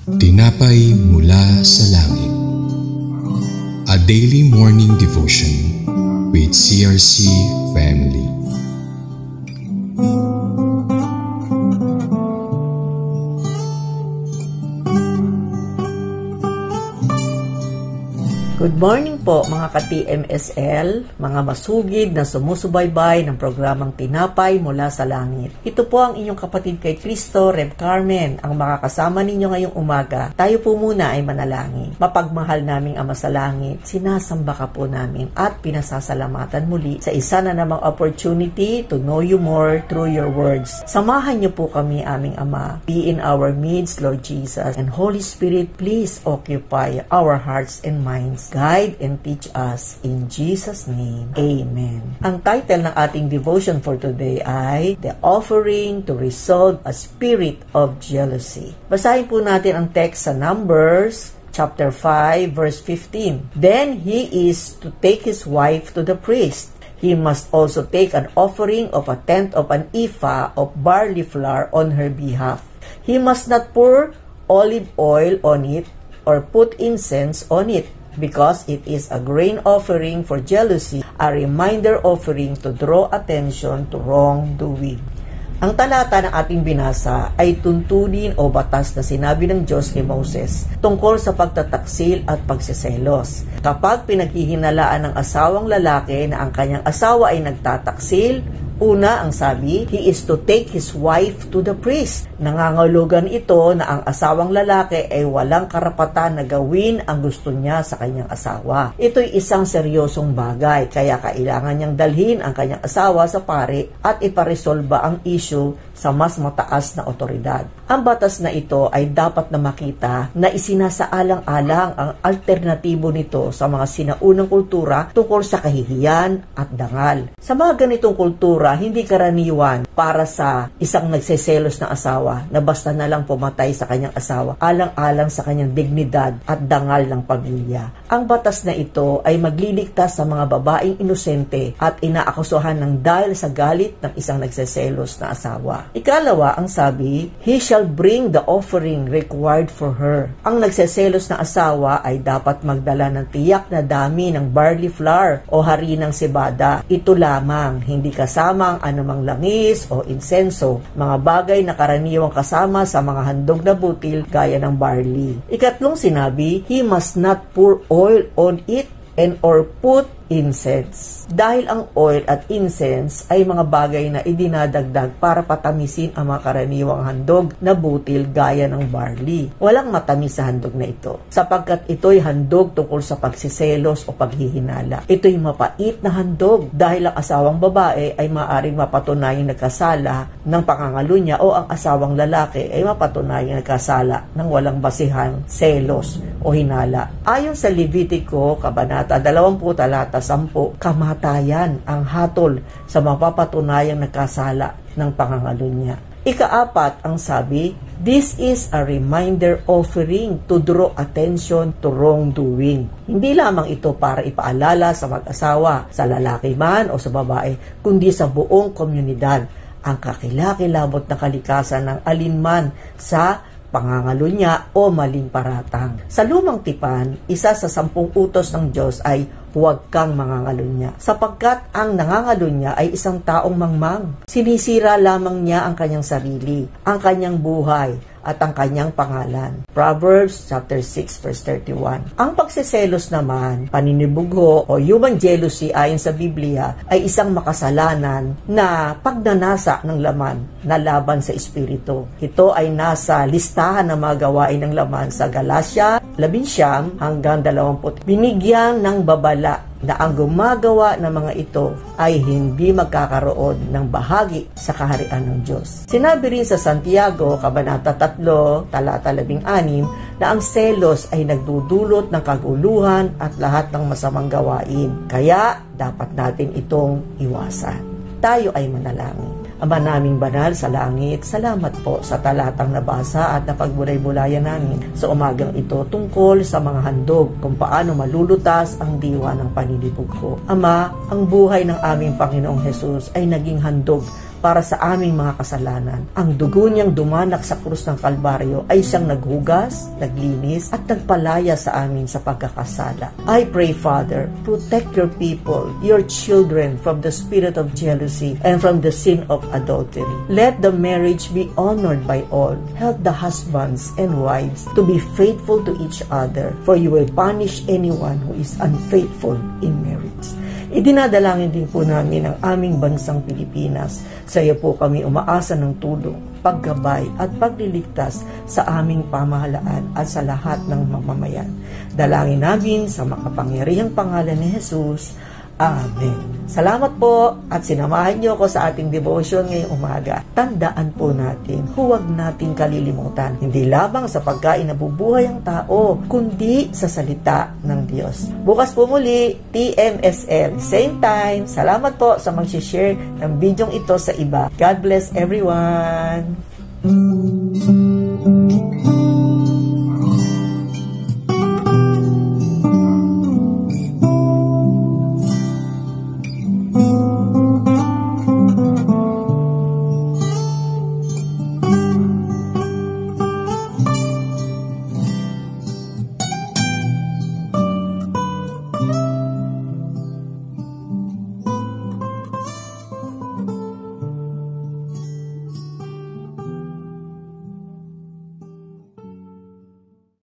Tinapay mula sa langit. A daily morning devotion with CRC Family. Good morning po mga ka-TMSL, mga masugid na sumusubaybay ng programang Tinapay mula sa Langit. Ito po ang inyong kapatid kay Cristo, Rev Carmen, ang makakasama ninyo ngayong umaga. Tayo po muna ay manalangin. Mapagmahal naming Ama sa Langit, sinasamba ka po namin at pinasasalamatan muli sa isa na namang opportunity to know you more through your words. Samahan niyo po kami, aming Ama. Be in our midst, Lord Jesus, and Holy Spirit, please occupy our hearts and minds. Guide and teach us in Jesus' name. Amen. Ang title ng ating devotion for today ay The Offering to Resolve a Spirit of Jealousy. Basahin po natin ang text sa Numbers chapter 5 verse 15. Then he is to take his wife to the priest. He must also take an offering of a tenth of an ephah of barley flour on her behalf. He must not pour olive oil on it or put incense on it, because it is a grain offering for jealousy, a reminder offering to draw attention to wrongdoing. Ang talata ng ating binasa ay tuntunin o batas na sinabi ng Diyos kay Moses tungkol sa pagtataksil at pagseselos. Kapag pinaghihinalaan ng asawang lalaki na ang kanyang asawa ay nagtataksil, una, ang sabi, he is to take his wife to the priest. Nangangahulugan ito na ang asawang lalaki ay walang karapatan na gawin ang gusto niya sa kanyang asawa. Ito'y isang seryosong bagay, kaya kailangan niyang dalhin ang kanyang asawa sa pari at iparesolba ang issue sa mas mataas na otoridad. Ang batas na ito ay dapat na makita na isinasaalang-alang ang alternatibo nito sa mga sinaunang kultura tungkol sa kahihiyan at dangal. Sa mga ganitong kultura, hindi karaniwan para sa isang nagseselos na asawa na basta na lang pumatay sa kanyang asawa alang-alang sa kanyang dignidad at dangal ng pamilya. Ang batas na ito ay magliligtas sa mga babaeng inosente at inaakusahan ng dahil sa galit ng isang nagseselos na asawa. Ikalawa, ang sabi, he shall bring the offering required for her. Ang nagseselos na asawa ay dapat magdala ng tiyak na dami ng barley flour o harinang cebada. Ito lamang, hindi kasama ang anumang langis o insenso, mga bagay na karaniwang kasama sa mga handog na butil gaya ng barley. Ikatlong sinabi, he must not pour oil on it and or put incense. Dahil ang oil at incense ay mga bagay na idinadagdag para patamisin ang mga karaniwang handog na butil gaya ng barley. Walang matamis sa handog na ito, sapagkat ito'y handog tungkol sa pagsiselos o paghihinala. Ito'y mapait na handog dahil ang asawang babae ay maaaring mapatunayang nagkasala ng pangangalo niya o ang asawang lalaki ay mapatunayang nagkasala ng walang basihang selos o hinala. Ayon sa Levitico, Kabanata 20, talata 10, kamatayan ang hatol sa mapapatunayang nagkasala ng pangangalo niya. Ikaapat, ang sabi, this is a reminder offering to draw attention to wrongdoing. Hindi lamang ito para ipaalala sa mag-asawa, sa lalaki man o sa babae, kundi sa buong komunidad ang kakilakilabot na kalikasan ng alinman sa pangangalo niya o maling paratang. Sa lumang tipan, isa sa 10 utos ng Diyos ay huwag kang mangangalo niya, sapagkat ang nangangalo niya ay isang taong mangmang. Sinisira lamang niya ang kanyang sarili, ang kanyang buhay, at ang kanyang pangalan. Proverbs chapter 6 verse 31. Ang pagseselos naman, paninibugho o human jealousy ayon sa Biblia ay isang makasalanan na pagnanasa ng laman na laban sa espiritu. Ito ay nasa listahan ng mga gawain ng laman sa Galatia 11 hanggang 20. Binigyan ng babala na ang gumagawa ng mga ito ay hindi magkakaroon ng bahagi sa kaharian ng Diyos. Sinabi rin sa Santiago, Kabanata 3, talata 16, na ang selos ay nagdudulot ng kaguluhan at lahat ng masamang gawain. Kaya, dapat natin itong iwasan. Tayo ay manalangin. Ama naming banal sa langit, salamat po sa talatang nabasa at napagbulay-bulayan namin sa umagang ito tungkol sa mga handog kung paano malulutas ang diwa ng paninibugho. Ama, ang buhay ng aming Panginoong Hesus ay naging handog para sa aming mga kasalanan. Ang dugo niyang dumanak sa krus ng Kalbaryo ay siyang naghugas, naglinis, at nagpalaya sa amin sa pagkakasala. I pray, Father, protect your people, your children, from the spirit of jealousy and from the sin of adultery. Let the marriage be honored by all. Help the husbands and wives to be faithful to each other, for you will punish anyone who is unfaithful in marriage. Idinadalangin din po namin ang aming bansang Pilipinas. Sa iyo po kami umaasa ng tulong, paggabay at pagliligtas sa aming pamahalaan at sa lahat ng mamamayan. Dalangin namin sa makapangyarihang pangalan ni Jesus. Amen. Salamat po at sinamahan niyo ako sa ating devotion ngayong umaga. Tandaan po natin, huwag nating kalilimutan, hindi lamang sa pagkain na bubuhay ang tao, kundi sa salita ng Diyos. Bukas po muli, TMSL, same time. Salamat po sa mag-share ng bidyong ito sa iba. God bless everyone.